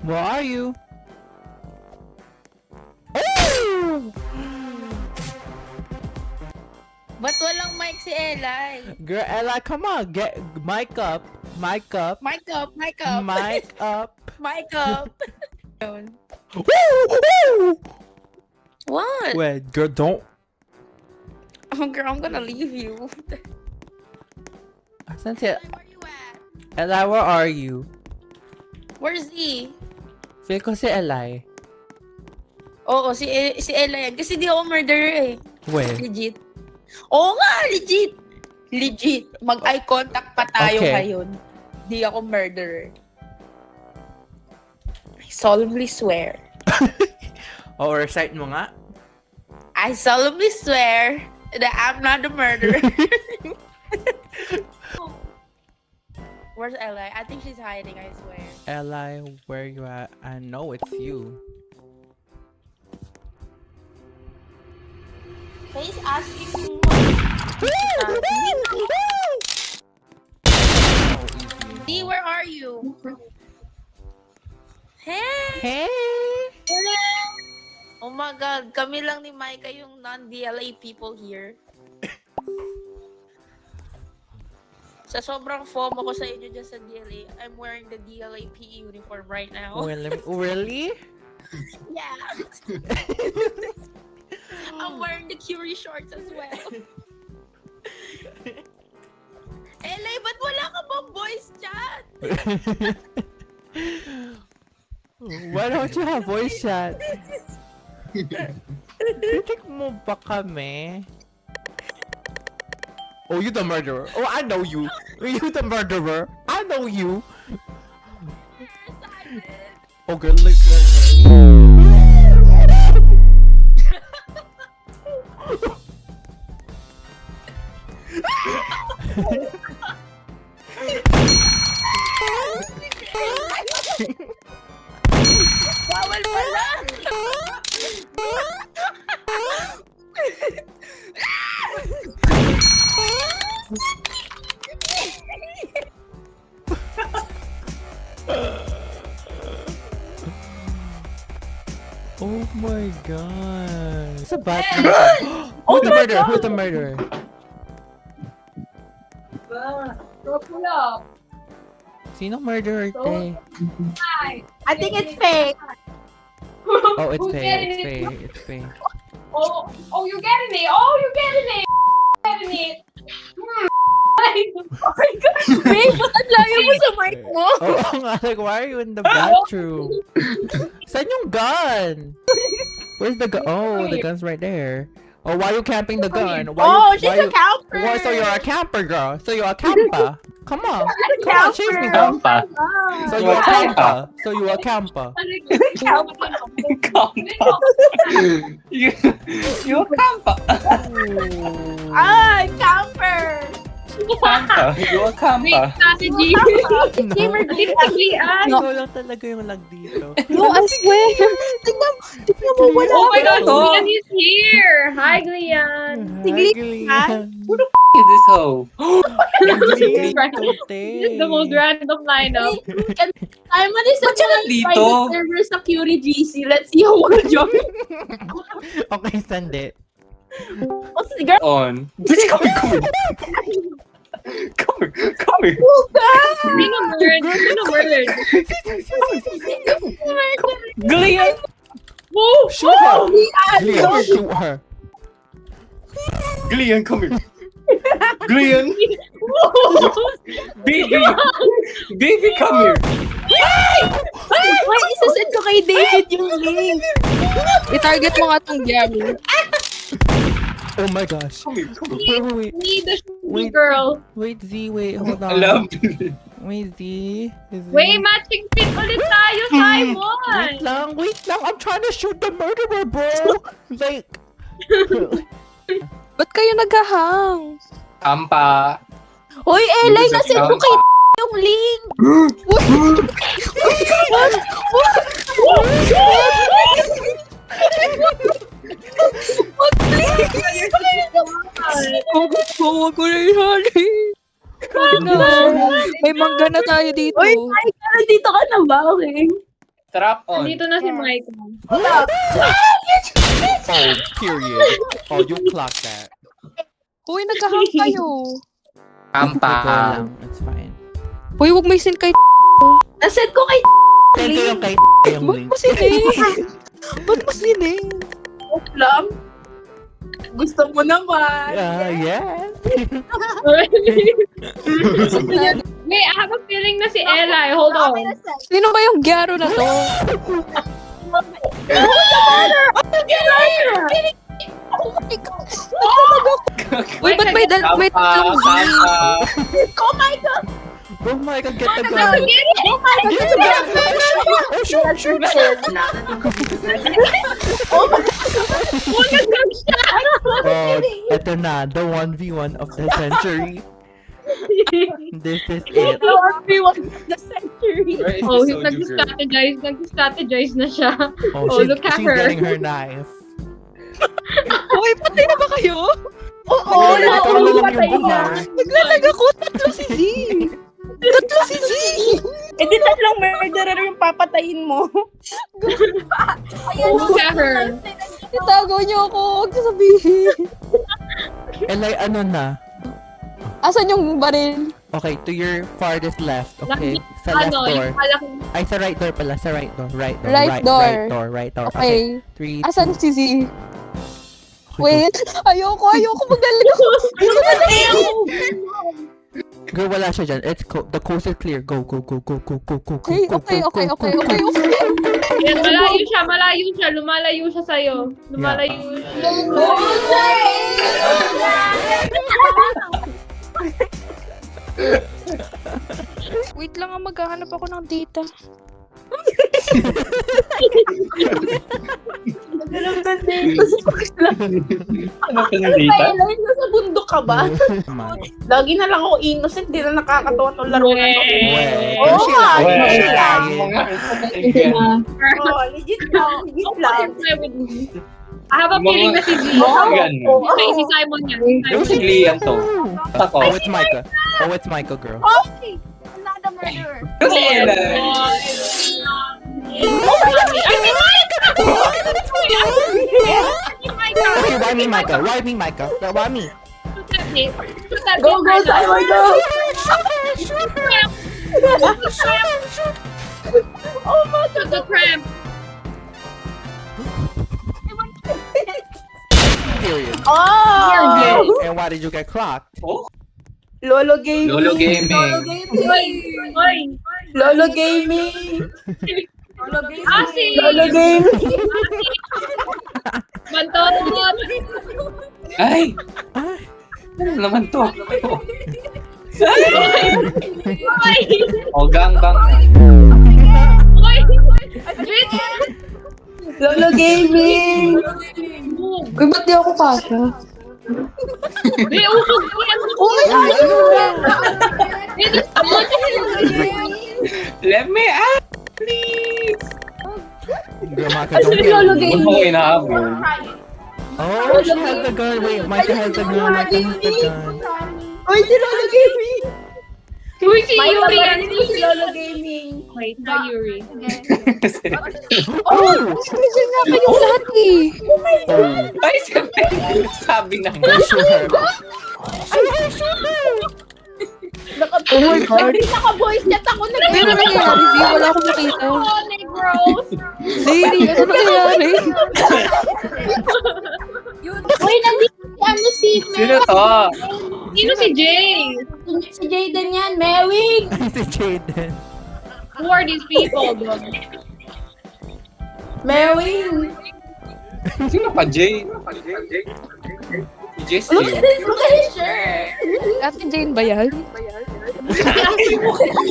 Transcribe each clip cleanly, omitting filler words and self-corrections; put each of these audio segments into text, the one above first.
Where are you? Oh! Ba't walang mic si Eli? Girl, Ella, come on, get mic up, mic up, Mic up, mic up. mic up. Mic up. Yun. What? Wait, girl, don't. Oh, girl, I'm gonna leave you. Asan si Where you at? Ella, where are you? Where's he? Feel ko si Eli. Oo, si Ella yan. Kasi di ako murderer eh. Wait. Legit. Oo nga, legit. Legit. Mag-eye contact pa tayo Okay. ngayon. Di ako murderer. I solemnly swear. Oh, recite mo nga. I solemnly swear that I'm not the murderer. Where's Ella? I think she's hiding, I swear. Eli, where you at? I know it's you. Face asking me. D, where are you? Hey! Hey! Oh my God, kami lang ni Micah yung non-DLA people here. Sa sobrang FOMO ko sa inyo dyan sa DLA, I'm wearing the DLA PE uniform right now. Really? Yeah! I'm wearing the Curie shorts as well. LA, ba't wala ka bang voice chat? Why don't you have voice chat? Pitik mo ba kami? Oh, you the murderer. Oh, I know you. You the murderer. I know you. Oh, girl, look at her. Bawal pala! Oh my god. It's a bad thing. Who's the murderer? Who's the murderer? Pull up. Sino murderer te? I think it's fake. Oh, it's Who's Faye. getting It's it? Faye. It's Faye. Oh, you're getting it. Oh, you're getting it. Getting it. Oh my God! Babe, ba't ang layo mo sa mic mo? Oh, nga, like, why are you in the bathroom? Saan yung gun? Where's the gun? Oh, the gun's right there. Oh, why are you camping the gun? Why Oh, you, she's why a you, camper! Why, so you're a camper, girl. So you're a camper. Come on. Come on, chase me, girl. Campa. So you're a camper. So you're a camper. Campa. You campa. Ah, camper! Campa. You a campa. Strategy. Gamer Big ugly eye. Ikaw lang talaga yung lag dito. No, I swear! Tignan mo, wala Oh my God, Ito. Glian is here. Hi, Glian. Is this hoe? This is the most random lineup. Simon is Ba't siya nandito? private server sa Curie GC. Let's see how we'll join. Okay, send it. Oh, si girl. On. Bitch, come here. Come here. Sino murdered? Sino murdered? Glian. Woo! Shoot her! Lian, Leon, shoot her. Glian, come here. Glian. Baby. Baby, come here. Wait, isasend ko kay David yung link. I-target mo nga tong Gary. Oh my gosh. Come here. Come here. Wait, Me, the Wait. girl. wait, Z, wait, hold I love on. you. Wait, Z. Z. Wait, matching fit ulit tayo, Simon! Wait lang, I'm trying to shoot the murderer, bro! Like... Ba't kayo naghahang? Campa. Hoy, Eli, nasend ko kay yung link. Huwag ko na ihali. May mangga na tayo dito. Uy, Mike, dito ka na ba? Okay. Strap on. Nandito na si Mike. Oh, period. Oh, you clock that. Uy, nagkahang kayo. Kampa. Go lang. It's fine. Uy, huwag may sin kay Nasend ko kay Send ko yung kay yung Ba't link. mo sining? Ba't mo sining? lang. Gusto mo naman. Yes. Wait, I have a feeling na si Ella. Hold on. Sino ba yung gyaro na to? Oh my God! Uy, ba't may Kampa. tatlong Z? Kampa. Oh my god, get the gun. Get the gun. Oh, shoot. Oh, eto na, the 1v1 of the century. This is it. The century. Where is Oh, the soju girl? nag-strategize na siya. Oh, Oh, look at she's her. getting her knife. Uy, patay na ba kayo? Oo, Ikaw na lang yung buhay. Naglalag ako, tatlo si Z. Tatlo si Z. Eh di tatlong murderer yung papatayin mo. Look at her. Itago niyo ako, huwag niyo sabihin. Elay, ano na? Asan yung baril? Okay, to your farthest left. Okay, sa left Ano, door. yung malaki. Ay, sa right door pala. Sa right door. Right door. Right door. Right door. Okay. 3, Asan si Z? Wait, ayoko magaling ako. Girl, wala siya dyan. The coast is clear. Go. Okay. Yan, malayo siya. Lumalayo siya sa'yo. Lumalayo siya. Wait lang, maghahanap ako ng data. Ano ka nang dita? Nasa bundok ka ba? Lagi na lang ako innocent, di na nakakatawa tong laro na to. Oh, nga, Well, lying. Oh, legit lang. Legit lang. I have a feeling na si Z. Yan. Okay, si Simon yan. Yung si Liam to. Ako. Oh, it's Micah, girl. Another murderer. Kasi Ella. Okay, why me, Micah? Why me? Go, Simon, go! Oh my god, the cramp. Period. Oh! And why did you get clocked? Oh, Lolo Gaming. Lolo Gaming. Lolo Gaming. Asi! Lolo Gaming. Bantot! Ay! Ano naman to? Ay! O, gangbang na. Ay! Bitch! Lolo Gaming. Uy, ba't di ako kasha? May usog ko yan! Let me out, please! Girl, Micah, don't Lolo kill me. Gaming. Huwag mo inaabol. Oh, she has the gun. Wait, Micah has the gun. Uy, si Lolo Gaming. Uy, si Yuri yan! Si Lolo Gaming. Wait, na Yuri. Oh! Kasi nga kayong lahat eh. Oh, Ay, sabi na go shoot her. Oh my God. Naka-voice chat ako na. Ano nangyayari? Di, wala akong nakita. Oh, Negros! Zayri, ano nangyayari? Uy, nandito si ano si Sino to? Sino si Jay? Si Jayden yan, Mewing. Si Jaden. Who are these people, bro? Mewing. Sino ka, Jay? Jesse. Look at his shirt. Ate Jane ba yan?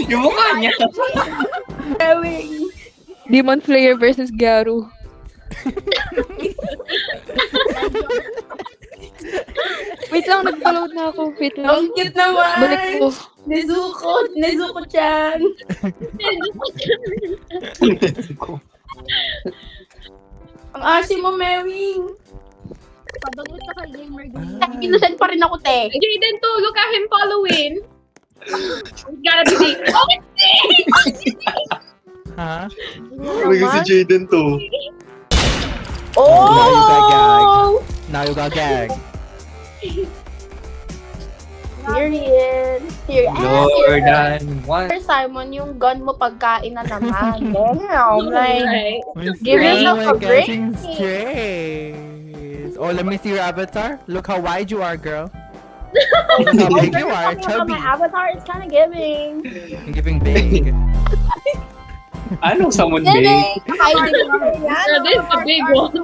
Yung mukha niya. Mewing. Demon Slayer versus Gyaru. Wait lang, nag-load na ako. Wait lang. Ang cute naman. Balik ko. Nezuko-chan. Ang asim mo, Mewing. Pabangot ka kay Gamer Innocent pa rin ako, te. Jaden too, look at him following. It's gotta be Jay. Oh, it's Jay! Huh? Talaga si Jaden to. Oh! Now you got gag. Period. Here, More than one. Simon, yung gun mo pagkain na naman. Damn, like, Miss Give yourself Emma a break. catching strays. Oh, let me see your avatar. Look how wide you are, girl. Look how big you are, chubby. my avatar is kind of giving. I'm giving big. Anong someone big? Hiding So this is the big one.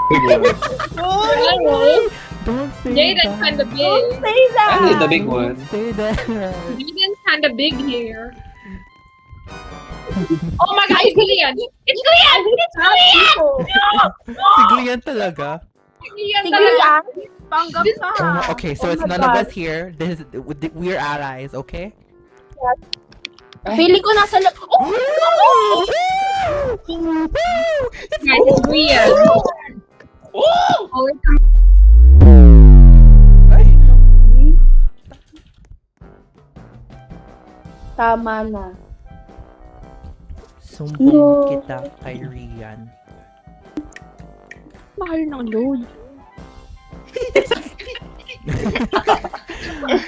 Big one. Hello. Don't say Jaden's that. kind of big. Say that. Ano the big one? Don't say that. Jaden's kind of big here. Oh my god, it's Gillian! It's Gillian! It's Gillian! Si Glenn talaga. Gillian Sige talaga. yan. Panggap ka. Okay, so Oh it's my none of God. us here. This is, we're allies, okay? Feeling ko nasa Oh! Guys, it's Gillian. Oh, it's Ay, Tama na. sumbong kita kay Rian. Mahal ng load.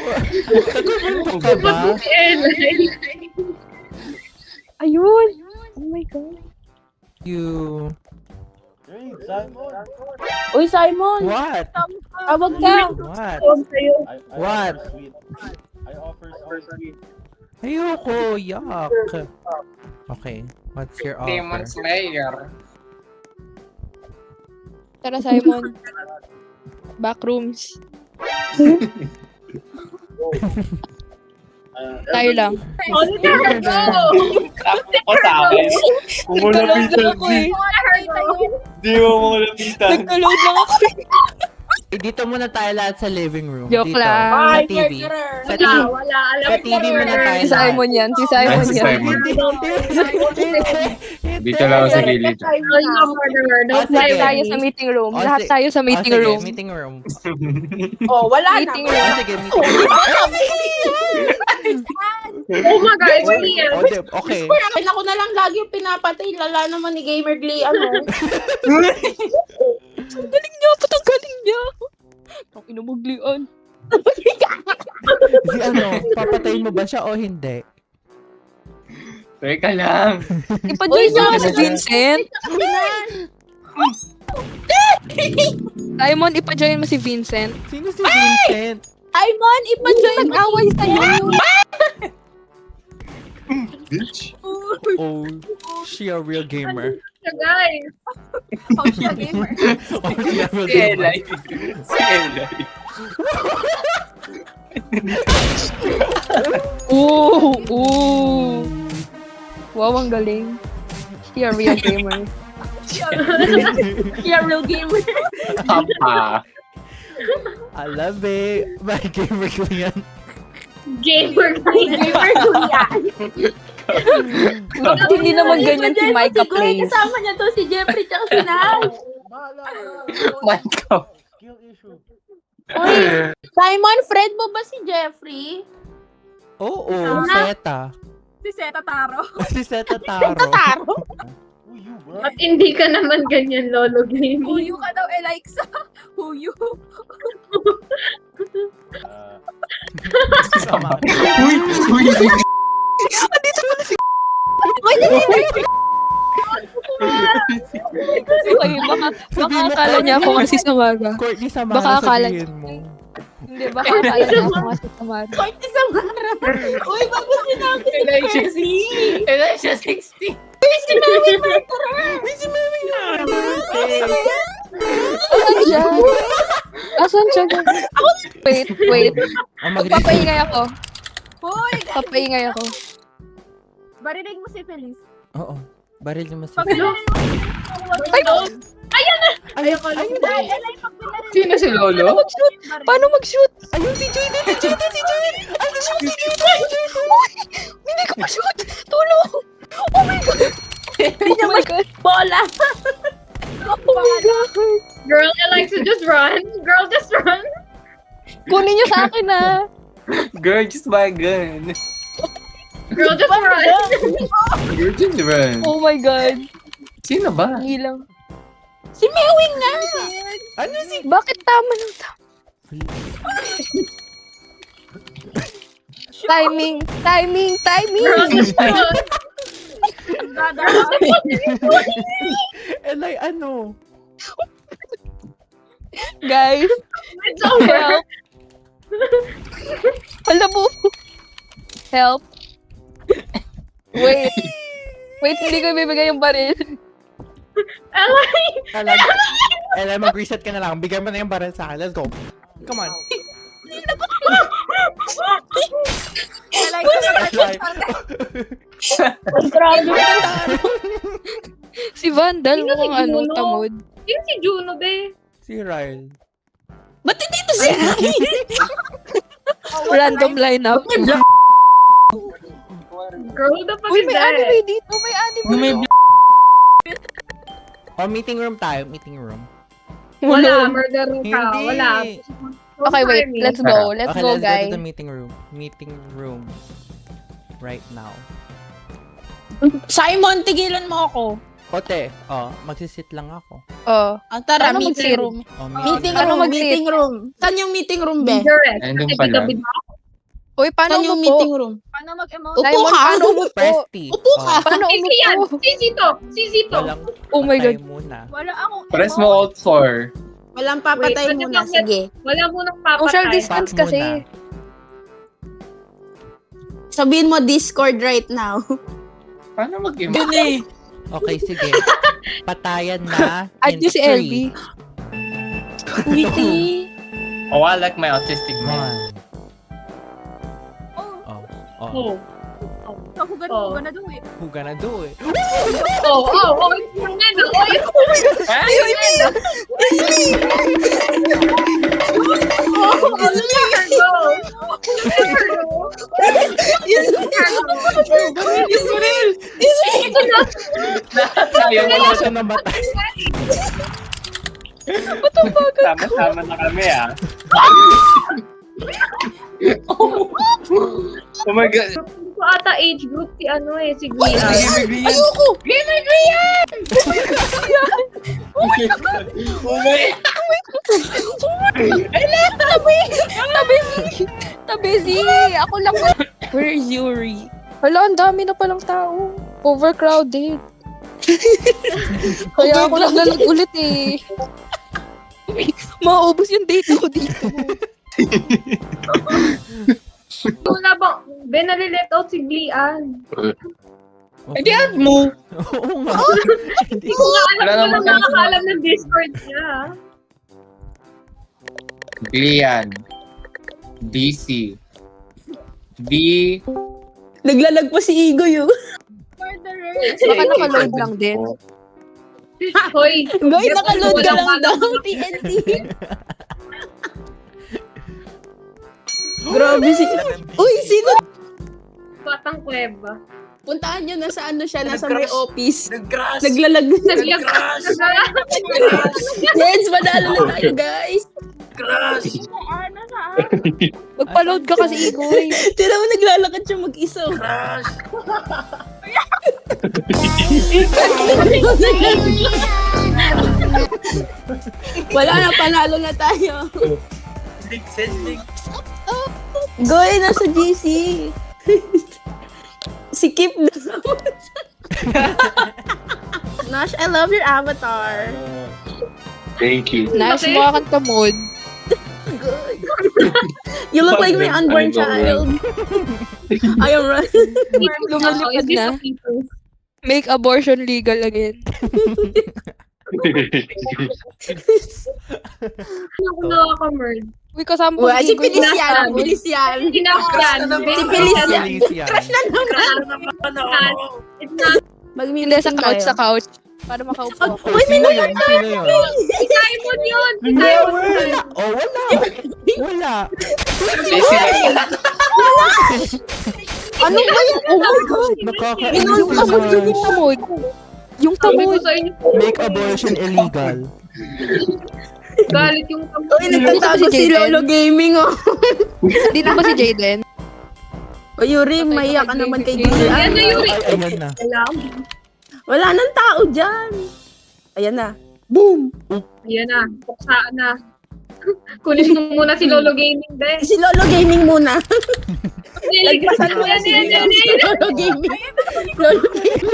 Nagkukulong ka ba? Ayun! Oh my God. You... Uy, Simon. What? Tawag ka. What? I What? offer sweet. I offer sweet. Ayoko, yuck. Okay, what's your offer? Demon Slayer. Tara, Simon. Backrooms. Tayo lang. Oh, there go! Ako sa akin. Kung mo Nagka-load lapitan, lang ako eh. di mo mo lapitan. Nagka-load lang ako eh. Eh, dito muna tayo lahat sa living room. Joke dito. lang. Sa Ay, TV. murderer. Sa Wala, TV. wala. Alam Sa TV muna tayo Si Simon yan. Si Simon Si yan. Simon. Dito lang ako sa gilid. Oh, you're a murderer. Don't Sige. Lahat play tayo with sa me. meeting room. Oh, Lahat si- tayo sa meeting sige, room. meeting room. Oh, wala na. Meeting Oh, room. sige, meeting room. Oh my god, it's Gillian. Oh, okay. Ay, ako na lang lagi yung pinapatay. Lala naman ni Gamer Glee. Ano? Ang galing niya. Patang galing niya. Ang inamuglian. Si ano, papatayin mo ba siya o hindi? Teka lang. Ipa-join niya nga si Vincent. Simon, ipa-join mo si Vincent. Sino si Vincent? Simon, ipa-join mo. Nag-away sa'yo. Bitch. Oh, she a real gamer. So guys, Oh, she a real Si gamer. Eli. Si Eli. Ooh, ooh. Wow, ang galing. She a real gamer. You're a real gamer. Papa. I love it. My gamer ko yan. gamer Gillian. Gamer Glee yan. Bakit hindi naman ganyan si Micah Si Glee, plays? kasama niya to si Jeffrey tsaka si Naz. Bahala ka. Micah. Skill issue. Uy, Simon, friend mo ba si Jeffrey? Oo, Ano? Seta. Si Seta Taro. Si Seta Taro. Taro? Who you, bro? At hindi ka naman ganyan, Lolo Gaming. Huyu ka daw, Elixa. Huyu. Sama. Uy! Uy! Okay, baka akala niya ako kasi Samaga. Courtney, sama Baka ka akala- sabihin mo. Hindi, baka akala niya ako kasi Samaga. Kahit isang gara. Uy, bago sinabi si Elisha Percy. Elisha 60. Si Mami Murderer. Asan siya? Asan siya? Wait, wait. Oh, mag-receive. Papaingay ako. Hoy! Papaingay ako. Barinig mo si Feliz. Oo. Baril niyo mas. Pag binarin mo si Ay, Ayun, Sino si Lolo? mag-shoot? Paano mag-shoot? ayun si Jaden, si Jaden, si Jaden. Ayun si Jaden. Hindi ko ma-shoot! Tulong! Oh my God! Oh my God! Bola. Oh my God! Girl, Alexa, just run. Girl, just run. Kunin niyo sa akin ah! Girl, just buy a gun. Girl, just run. Virgin run. Oh my God. Sino ba? Ilang. Si Mewing nga! Ano si... Bakit tama ng tama? Timing. Girl, just run. Elay, ano? Guys, It's over. help. Alam mo. Help. Wait. Wait, hindi ko ibibigay yung baril. Elay, mag-reset ka na lang. Bigyan mo na yung baril sa akin. Let's go. Come on. Elay. Grabe. Si Vandal, Sino si mukhang ano, Juno? tamod. Sino si Juno, be? Si Ryle. Ba't hindi ito si Random lineup. Girl, who the fuck Uy, is may that? anime dito. May anime. May Oh, meeting room tayo. Meeting room. Wala, murder ka. Hindi. Wala. Okay, wait. Let's go. Let's Okay, go, let's go guys. to the meeting room. Meeting room. Right now. Simon, tigilan mo ako. Ote, magsisit lang ako. Oh. Tara, Ano meeting mag-sit? room. Oh, Meeting Ano room, mag-sit? meeting room. Saan yung meeting room, be? Direct. Nandun Kasi pala. gabi na. Uy, paano Saan yung umupo? meeting room? Paano mag-emote? Upo Diamond, ka. paano umupo? Press T. Upo ka. Paano Sisi yan! umupo? Sisi to! Sisi to! Walang Oh my patay God. muna. Wala akong Press mo alt 4. Walang papatay Wait, muna. pwede Sige. Wala mo nang papatay. Social distance Stop kasi. muna. Sabihin mo Discord right now. Paano mag-emote? Okay, sige. Patayan na. At in si 3, LB. Witty. Oh, I like my autistic man. 1. Oh. Oh. Ako ganun, Oh. gonna do it. Who gonna do it? Oh, it's yung nena. Oh, it's Ayaw mo Wala na. siya namatay. Sama-sama na kami ah. Oh my God. Ito ata age group si ano eh, si Glia. Ayoko. Gamer Grian! Oh my Tabesi! Ako lang. Where is Yuri? Hala, ang dami na palang tao. Overcrowded. Kaya ako naglalag ulit eh. Maubos yung date ko dito. Wala bang, Ben, nalilet out si Glian. Hindi add mo. Oo nga. Hindi Hindi ko nga alam, Wala wala naman nang nakakaalam ng Discord niya. Glian. DC. V. Naglalag pa si Igoy yun. Baka nakaload lang din. Hoy, Goy, nakaload ka lang Walang daw. alam. TNT. Grabe si... Uy, sino? Batang Kuweba. Puntahan nyo, nasa ano siya, nasa may office. Naglalag. Yes, manalo na tayo, guys. Magpa-load ka kasi, Igoy. Tira mo, naglalakad siya mag-isa. Wala na, panalo na tayo. Goy, nasa GC. Si Kip na. Nash, I love your avatar. Thank you. Nash, mukha kang tamod. You look like my unborn child. I am right. Lumalipad na. Make abortion legal again. Ako nakaka-merd. Uy, kasama ko Well, si Igoy. Felician. Felician. Kinakyan. Si Felician. Felician. Crush na naman. It's not Hindi, sa couch, sa couch. Para makaupo ako. Uy, Sino yun? Sino yun? si Simon yun! Si Simon yun! Oh, wala. Wala. Ano ba yan? Oh my God. Nakakainis Tamod yung naman. tamod. Yung Sabi ko tamod. sa inyo, Make abortion illegal. galit yung Uy, nagtatago si Lolo Gaming, oh. Dito ba si Jaden? O Yuri, Patay maiyak ka ka naman kay kay Yuri. Ayan na, Yuri. Ay, ayan na. Wala nang tao dyan. Ayan na. Boom! Ayan na, buksaan na. Kunin mo muna si Lolo Gaming, be. Si Lolo Gaming muna. Lagpasan mo na Yan, si yan, yan, yan. Lolo Gaming. Lolo Gaming.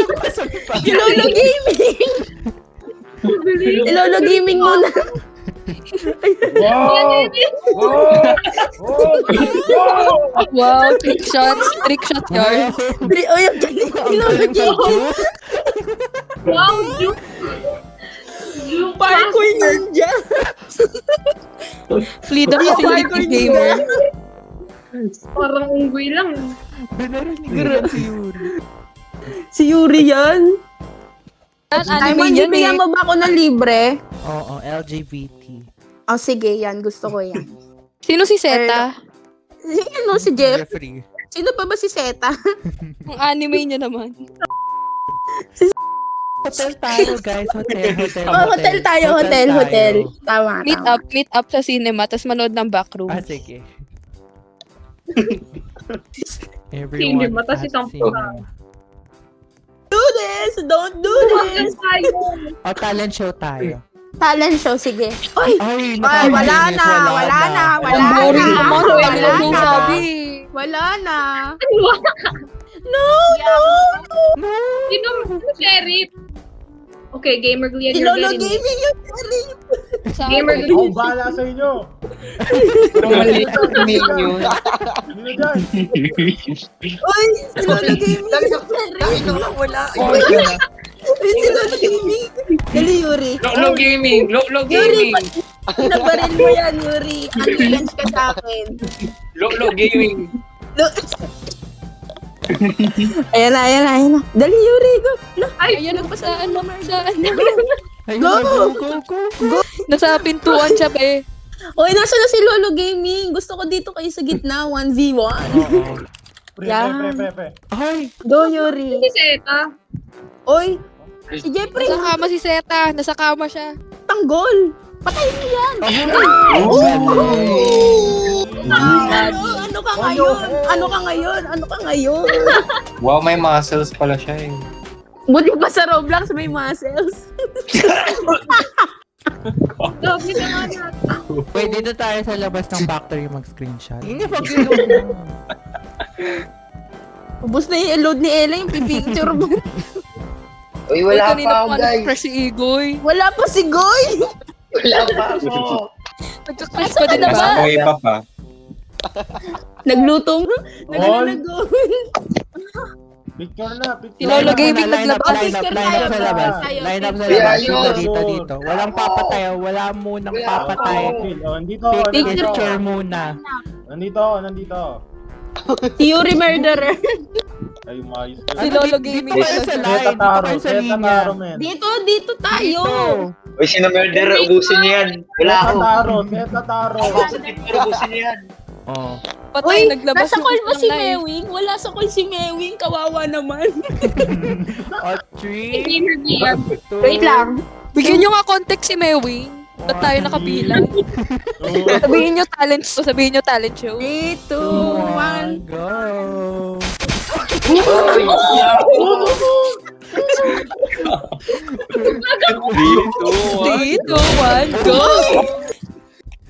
Si Lolo Gaming. Si Lolo Gaming muna. Wow! Wow! Wow, trick shots yard. O yung galing si Lolo Gaming. Wow, Juke. Juke Parkour ninja. Freedom Facility Gamer. Parang unggoy lang. Binarinig si Yuri. Si Yuri yan. Ay, Anime yan bigyan eh. mo ba ako ng libre? Oo, LGBT. Oh, sige, yan. Gusto ko yan. Sino si Zeta? Ano si Jeff? Jeffrey. Sino pa ba si Seta? Ang anime niya naman. Hotel tayo, guys. Hotel. Oh, hotel tayo, hotel. Tama, Meet up sa cinema, tapos manood ng backroom. Ah, sige. Cinema, tas at isang cinema. Do this! Don't do this! O, talent show tayo. Talent show, sige. Oy! Ay, Ay, wala na! Wala na! Wala Ang boring na! naman. Wala Wala nang na! sabi. Wala na! Ano? No! No! Sino sheriff? Okay, Gamer Glee, Si you're Lolo getting it. Gaming yung sheriff! Sa Gamer akin. Ako bahala sa inyo! Maliit minion. Sino dyan? Uy! Si Lolo Gaming yung sheriff! Wala! Oh, yun na. Uy, si Lolo Gaming! Dali, Yuri! Lolo Gaming! Lolo Gaming! Nabaril mo yan, Yuri! Unchallenge ka sa akin! Lolo Gaming! Ayan na! Dali, Yuri! Go! Ay, Ayan, saan? Ay, Go! go. Nasa pintuan siya, be. Uy, nasa na si Lolo Gaming? Gusto ko dito kayo sa gitna, 1v1. Oo. Pre. Ay, Go, Yuri! si Zeta. Uy! Si Jeffrey, Nasa kama si Zeta. Nasa kama siya. tanggol! Patay mo yan! Ano ka ngayon? Ano ka ngayon? Wow, may muscles pala siya eh. Buti pa sa Roblox may muscles. Dog, hindi na nga natin. Wait, dito tayo sa labas ng factory mag-screenshot. Hindi pag Ubus na yung load ni Ella, yung pipicture mo. Uy, Uy, kanina pa nag-crush si Igoy. Wala pa si Goy! Wala pa ako! Nagka-crush pa din Ano ba? ba? Buhay pa pa. Nagluto mo? Naglalagawin. Picture na, Si picture Lolo na. Gaming line up naglabas. sa labas. Line up sa Yeah, labas. yun. Dito. Walang papatay. Wala munang papatay. Nandito, Picture muna. Nandito. Si Yuri murderer. Ay, umayos ka. Si Lolo Gaming. Dito kayo sa line. Dito kayo sa linya. men. Dito tayo. Uy, sino murder? Ubusin niya yan. Wala ako. Tetaro. Ubusin niya yan. Oh. Patay, Uy, naglabas nasa yung call ba si knife. Mewing? Wala sa call si Mewing. Kawawa naman. O, 3, Gamer Glee. 2, Wait lang. Bigyan nyo nga context si Mewing. Ba't tayo nakabilang? Sabihin nyo talent show. 3, 2, 1. Go! Dito. 3, 2, 1, go!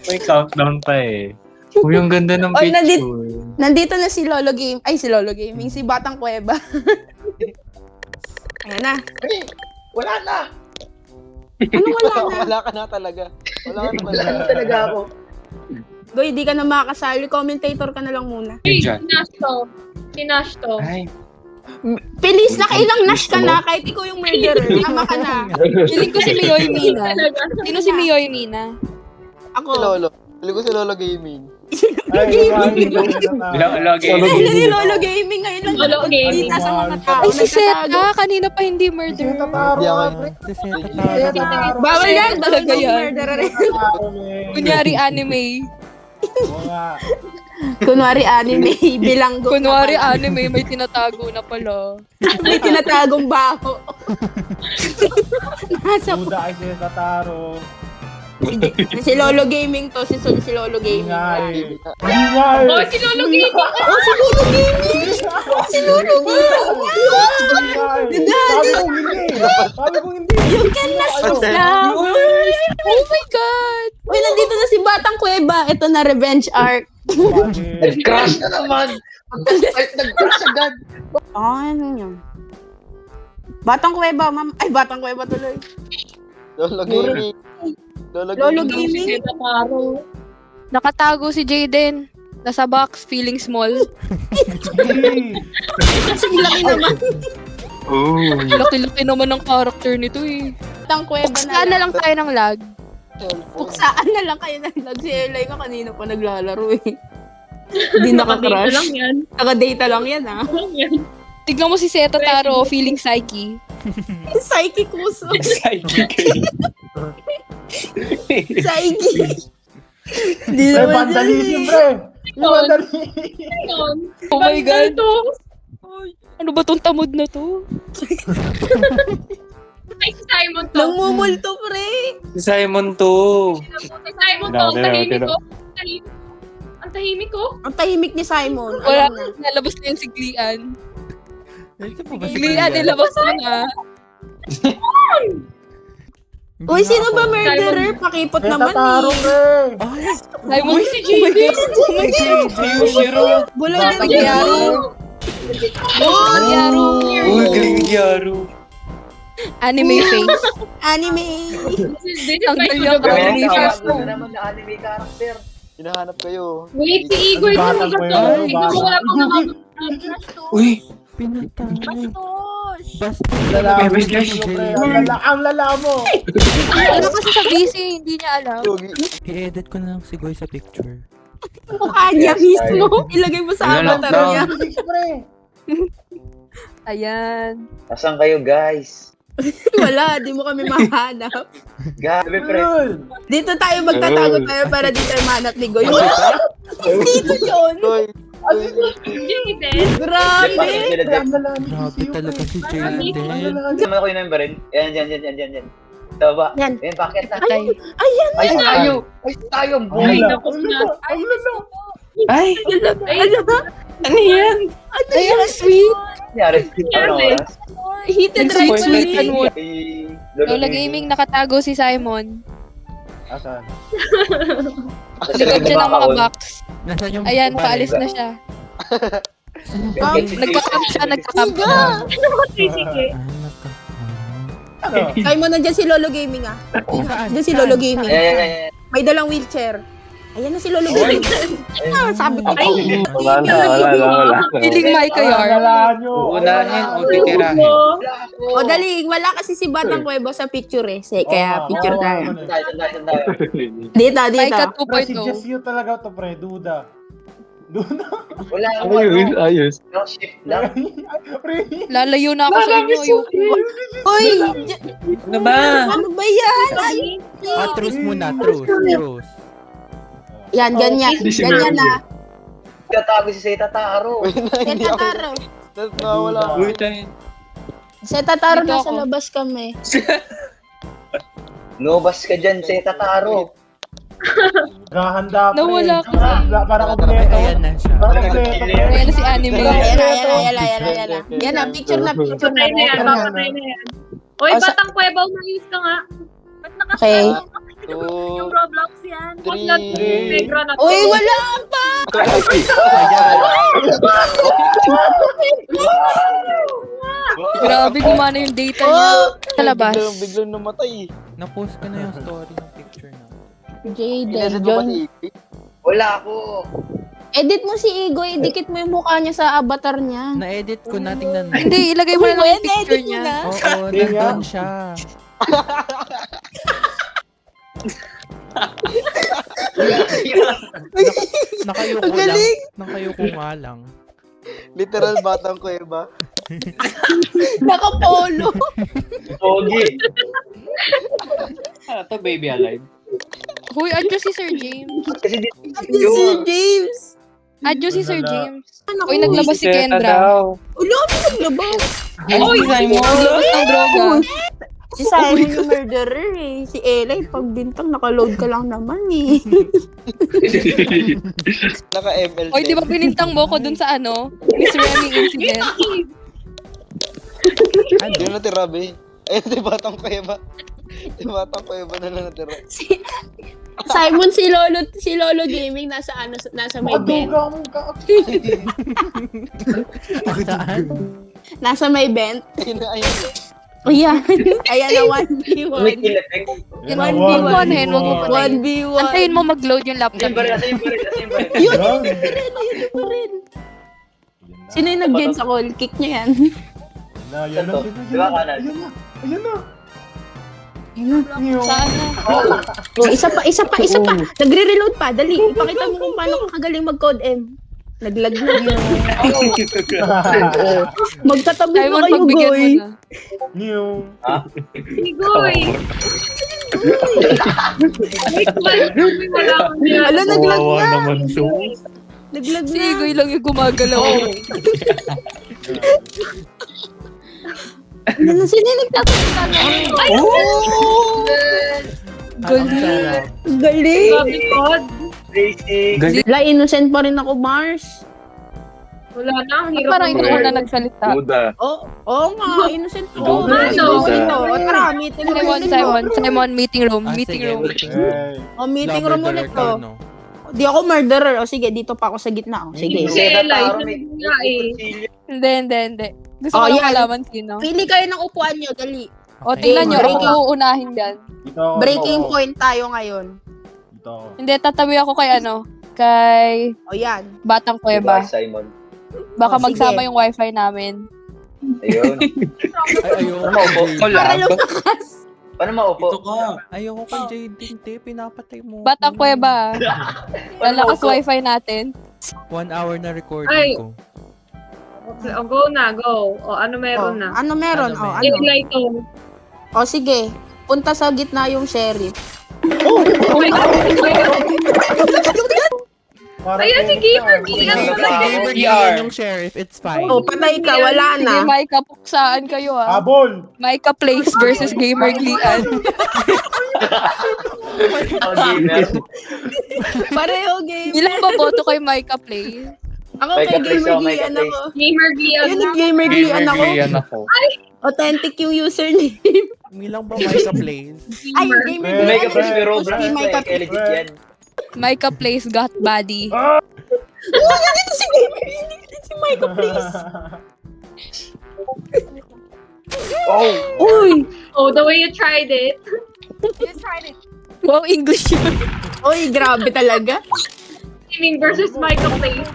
May countdown pa eh. Uy, ang ganda ng Oy, picture. Nandito na si Lolo Game. Ay, si Lolo Gaming. Si Batang Kuweba. Ayan na. Wala na! Ano wala na? Wala ka na talaga. Wala na talaga ako. Goy, di ka na makakasali. Commentator ka na lang muna. Hey, Dyan. Sinash to. Ay, Pilis, nakailang nash ka na kahit ikaw yung murderer. Tama ka na. Piling ko si Miyoy Mina. Sino si Miyoy Mina? Ako. Lolo. Pili ko si Lolo Gaming. Ay, lagi. Dahil si Lolo Gaming ngayon lang Lolo Gaming. nakikita sa mga tao. Ay, si Nagtatago. Seta. Kanina pa hindi murder. Hindi ako. Bawal yan. Bawal Talaga yung yan. murderer. Kunyari anime. Kunwari anime, bilanggo. Kunwari anime, may tinatago na pala. May tinatagong baho. Nasa Suda ay si Tataro. Si Lolo Gaming to, si Lolo Gaming. Ingay. Ingay. Oh, si Lolo Gaming! Oh, si Lolo Gaming! Si Lolo Gaming! Ingay. Sabi ko hindi. Sabi ko hindi. You can last Ano? flowers! Oh my God! Uy, nandito na si Batang Kuweba. Ito na, revenge arc. Crush na naman! Nag-crush agad! Ano yun? Batang Kuweba, ma'am. Ay, Batang Kuweba tuloy. Lolo Gaming. Lolo Gaming. Nakatago si Jaden. Nasa box, feeling small. Kasing laki naman. Oh. Laki-laki naman ng character nito eh. Batang Kuweba Saan na na lang tayo ng lag? Puksaan na lang kayo ng lag. Si Eli ka kanina pa naglalaro eh. Hindi nakakrush. lang yan. Naka-data lang yan ah. Tignan mo si Zeta Taro, feeling psyche. Psyche kuso. Psychic. Psyche. Hindi Pre, naman vandalism, yun pre. Yung vandalism. Oh my God. Ano ba tong tamod na to? Ay, si Simon to. Nangmumulto, pre. Si Simon to. Si Simon to. Ang tahimik ko. Ang tahimik ko. Ang tahimik ni Simon. Wala, Alam na. nalabas na yun si Glian. Ito po ba si Glian, nilabas na na. Hindi Uy, nga sino ako- ba murderer? Pakipot May naman tataro, eh. pre. Ay! Simon, si Jaden. Bulay na Pagyaro. Pagyaro. Uy, galing ni Yaro. Anime face. Anime. Tanggal yung anime face mo. naman na anime character. Hinahanap kayo. Wait, si Igor Ano, ito batang ba ko to? yun? Ikaw mo wala pang Uy, Pinatay. Basta Lala, Baby pre. Flash. Ang lala mo. Ano kasi sa VC, hindi niya alam. Yogi. I-edit ko na lang si Goy sa picture. Mukha niya mismo. Ilagay mo sa Wala, avatar lockdown. niya. Physics, pre. Ayan. Asan kayo, guys? Wala, di mo kami mahanap. Gabi, Ayun. Dito tayo magtatago tayo para dito manat ni Goy. Dito yun. Toy. Jaden. Grabe. Ang lala ni Grabe Sisiyo, talaga pre. si Ang Jaden. lala ni Sama ko yung rin. Yan. Taba. Yan. Yan, bakit na? Patay. Ayan. Ay, tayo! Ay, tayo! Ang Boy! lala. tapos Ang na. lala. Ang lala. ay, Ano yan? Ay, ang sweet. Nangyari. Ano oras? Heated Sweet, right sweet, sweet. and wood. Ay, Lola Gaming, nakatago si Simon. Asan? Likod siya ng mga box. Nasaan yung... Ayan, paalis na siya. Nasaan yung... Nagka-camp siya, nagka-camp siya. Sige. Ah, nagka... Ano? Simon, nandiyan si Lolo Gaming ah. Saan? Nandiyan si Lolo Gaming. Ay. May dalang wheelchair. Ayan na si Lolo Gaming. Ah, sabi ko. Ay, wala na. Feeling Micah Ang Yar. lala nyo. Uunahin o titirahin? o dali, wala kasi si Batang Kuweba sa picture eh. Kaya picture tayo. Sandali. Dito, dito. Micah Pre, si 2.0. Jess yun talaga to, pre. Duda. Duda. Wala akong ano. ayos. Lang shift lang. Pre. Lalayo na ako sa inyo. Uy, Ano ba? ano ba yan? Ay, Truce muna, truce. yan, ganyan. Ganyan na. Katago si Zeta Taro. Si Tataro. Nawala. Uy, tayo. Si Tataro, Dito nasa ako. labas kami. Nobas ka dyan, Zeta Taro. Gahanda, pre. Nawala ko. Para Ay, kompleto. ayan na siya. Para kompleto, pre. Ayan na si Anime. Ayan na. Yan na, picture na. Patay na yan. Patay na yan. Uy, Batang Kuweba, umayos ka nga. Ba't Okay. Two, Roblox yan? three. Uy, wala pa! Grabe, gumana yung data niya. Sa labas. Biglang namatay. Na-post ko na yung story ng picture na. Jaden, Inesit mo ba John. si Iggy? Wala ako. Edit mo si Igoy, idikit mo yung mukha niya sa avatar niya. Na-edit ko na, tingnan mo. Hindi, ilagay mo na lang yung picture edit mo niya. na. Oo, nandun siya. Nakayuko Ang lang. galing. Nakayuko nga lang. Literal batang ko eh ba? Nakapolo. Pogi. Ano to, baby alive? Huy, adyo si Sir James. Kasi di Si James. Adyo si Sir James. Ano? Uy, naglabas si Zeta Kendra. daw. Ulo, ano naglabas? Ay, Simon. Naglabas ng droga. Si Simon yung murderer eh. Si Ella, pag bintang nakaload ka lang naman eh. Naka-ML. Oy, di ba pinintang mo ko dun sa Miss Remy incident? Hindi na natira, be. Ayun, si Batang Kuweba. Si Batang Kuweba na lang natira. Simon, si Lolo Gaming nasa may bent. Maduga mong Saan? Nasa may bent. Ayun na, ayun. O yan. Ayan na 1v1. May kill effect. Yun, One wag v mo one. anuhin, wag mo patayin. 1v1. Antayin mo mag-load yung laptop. Asan yung baril? Asan yung baril? Asan yung baril? Yun, Yan. yun pa rin. Sino yung nag-gain sa call? Kick niya yan. Yan na. Di ba kanan? Ayun na. Saan na? Oh, isa pa. Nagre-reload pa. Dali, ipakita mo kung paano ka kagaling mag-code M. Naglag na. Magtatamid na Simon, kayo, pagbigyan mo Goy. na. New. Sigoy! Wala akong niya. Ala, naglag Kawawa na. naman to. Naglag Si na. Igoy lang yung gumagalaw. Ano, sino yung nagtatamid na? Ang sarap. Galing. Sabi ko, Racing. Wala, innocent pa rin ako, Mars. wala na, ang Ba't hirap parang mo. ikaw na nagsalita? Duda. Oo nga, innocent ako. Oo, Tara, meeting room ulit to. Simon, meeting room, Ah, meeting sige, room. Hey. O, meeting room ulit to. No? Di ako murderer. O sige, dito pa ako sa gitna. O, sige. Si Ella, isa nga eh. Hindi. Gusto Oh, ko lang yan. malaman sino. Pili kayo ng upuan nyo, dali. O, tingnan nyo, Breaking. ako uunahin dyan. Dito ako. Breaking point tayo ngayon. Dito ako. Hindi, tatabi ako kay O yan. Batang Kuweba. Simon. Baka Oh, sige. magsama yung wifi namin. Ayun. Ay, ayoko Ano maupo? kay JD. Para lumakas. Paano maupo? Ayoko kay JD. Hindi, pinapatay mo. Batang Kuweba. Lalakas maupo? wifi natin. 1 hour na recording Ay. ko. Okay, o, go na, go. O, ano meron na? Ano meron? Ano O, meron? ano? Ella ito. O sige. Punta sa gitna yung sheriff. Parang Ayan, si Gamer, Sige, Ayan, si wala. Gamer Gion yung sheriff. It's fine. O, patay ka. Wala Sige, na. Micah, puksaan kayo Habol. Micah Place versus Gamer Glian. Oh, gamer. Pareho game. Ilang ba boto kay Micah Place? Ako May kay kapriso, Gamer may Gian kapriso. ako. Gamer Gian Yun na. yung Gamer Gian ako. ako. Authentic yung username. Milang ba Micah Plays? Ay, Gamer May May Gian. kapres pero Gusto bro. ni Micah. Legit yan. Micah Place got body. Oh, nandito si Gamer. Nandito si Micah, please. Oh! Uy! Oh, the way you tried it. Wow, English yun. Uy, grabe talaga. Gaming versus Michael Place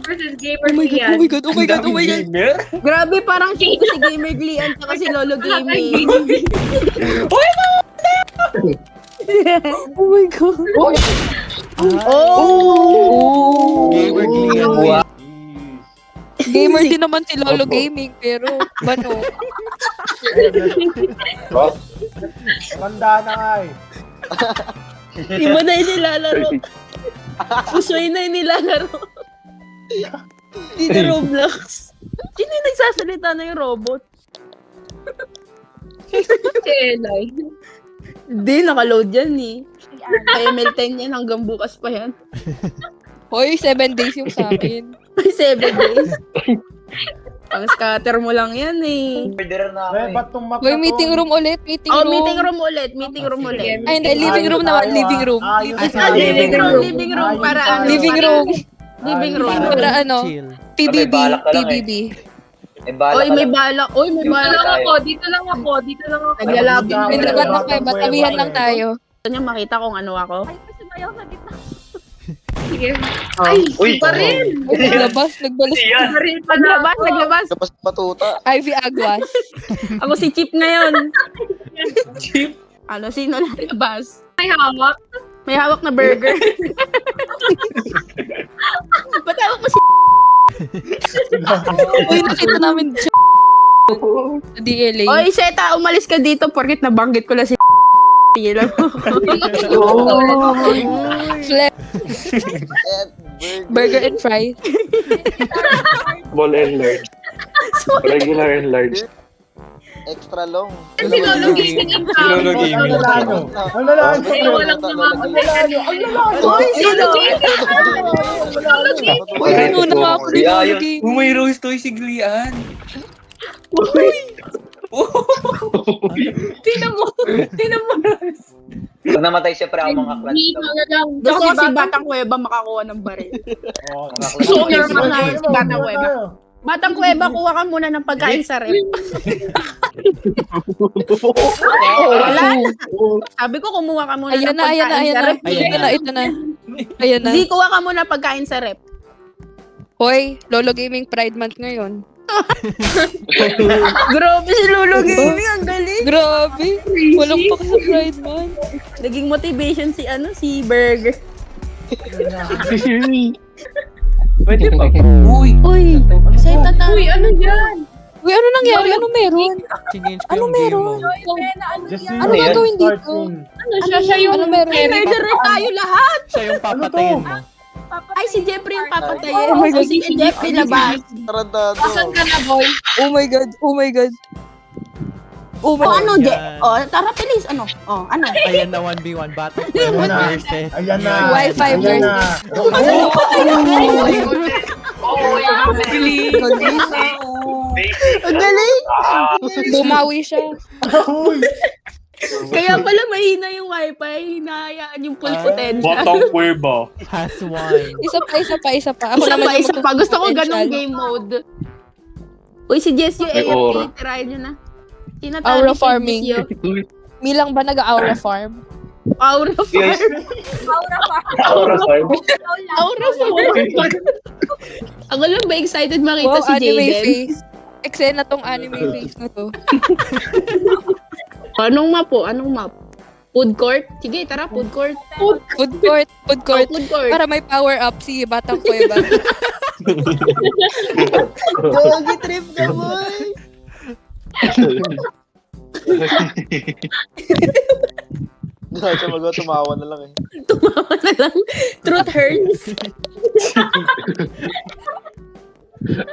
versus Gamer Oh my Gian. god. Gamer? Grabe, parang si Gamer Glian at si Lolo Gaming. Oh my God. Oh! Gamer Gion. Wow. Gamer din naman si Lolo Gaming, pero bano. Tanda na nga eh. Iba na yung nilalaro. Pusoy na yung nilalaro. Hindi na Roblox. Sino yung nagsasalita na yung robot? Si Ella. Hindi, nakaload yan eh. Kaya ML10 yan hanggang bukas pa yan. Hoy, 7 days yung sa akin. Ay, 7 days. Pang scatter mo lang yan eh. Murderer na ako Eh, eh. ba't tong map Hoy, na to? meeting room ulit, meeting Oh, room. meeting room ulit. Meeting room ulit. Ay, hindi, living room naman, living room. Ayos Ah, tayo. living room. Living room para ano? Living para- room. Living room. Para ano? Chill. PBB, balak ka lang eh. PBB. Eh, bahala Oy, ka may lang. bala. Oy, may Dito bala. lang ako, dito lang ako, dito lang ako. Naglalaban. May labat na kayo, batabihan lang tayo. Gusto niyo makita kung ano ako? Sige. Ay, Uy! Pa rin. Naglabas, nagbalas. Yan! Pa rin pala naglabas, ako. naglabas. Kapag patuta. Ivy Aguas. Ako si Chip ngayon. Chip? Ano, sino lalabas? May hawak. May hawak na burger. Ba't hawak mo si Uy, nakita namin sa DLA. Oy, Seta, umalis ka dito porkit nabanggit ko lang si Tigilan mo. Flip, Eh, burger and fries. Small and large. Regular and large. Extra long. Si Lolo Gaming ang Lolo tao. Gaming. Ang lalano. Ang lalano. Ay, walang Ang lalano. Ang lalano. Uy, si Lolo Gaming. Uy, nuna nga ako ni Lolo Gaming. Kung may Rose Toy si Glian. Tinan mo. Tinan mo. Pag namatay siya, pre, ako mga clutch Hindi daw. na lang. Gusto ko si Batang Kuweba makakuha ng baril. Oh, Gusto ko yung Normal na mga si Batang Kuweba. Batang Kuweba, kuha ka muna ng pagkain sa rep. Wala na. Sabi ko, kumuha ka muna Ayan ng na, ayan na, pagkain ayan sa na. rep. Ito na, ito na. Ayan na. Di, kuha ka muna pagkain sa rep. Hoy, Lolo Gaming Pride Month ngayon. Grabe si Lolo Gaming, ang galing. Grabe. Walang pa sa Pride Month. Naging motivation si Burger. Pwede pa. Uy. Uy, sa'yo tata. Uy, ano yan? Uy, ano nangyari? Ano meron? Change ko Ano yung game meron? mode. Just Ano gagawin dito? Ano siya? Siya yung Ano meron? Murderer tayo lahat. Siya yung papatayin mo. Ay, si Jeffrey yung papatayin. Oh my God. Si Jeffrey labas. Tarantado. Asan ka na, boy? Oh my God. Oh my God. Oh my O God. ano, Yan. tara, bilis. Ano? Ano? Ayan na 1v1 battle. Ayan na. Versus. Ayan na. Wi-Fi Ayan versus. na. Ang galing. Bumawi siya. Uy. Kaya pala mahina yung wifi. Hinahayaan yung full potential. Batang Cuerva. Has won. Isa pa. Ako Isa naman pa, yung isa pa. Gusto ko potential. ganong game mode. Uy, si Jess yung May aura. AFK. Try nyo na. Aura farming. Milang ba nag-aura farm? Aura Yes. farm. Aura farm. Aura farm. Ako lang ba excited makita Wow, si anime Jaden? face. Eksena tong anime face na to. Anong map po? Anong map? Food court? Sige, tara, food court. Food court. Food court. Food court. Para may power up si Batang Kuweba. Gogi trip ka, boy. Dahil siya tumawa na lang eh. Tumawa na lang. Truth hurts.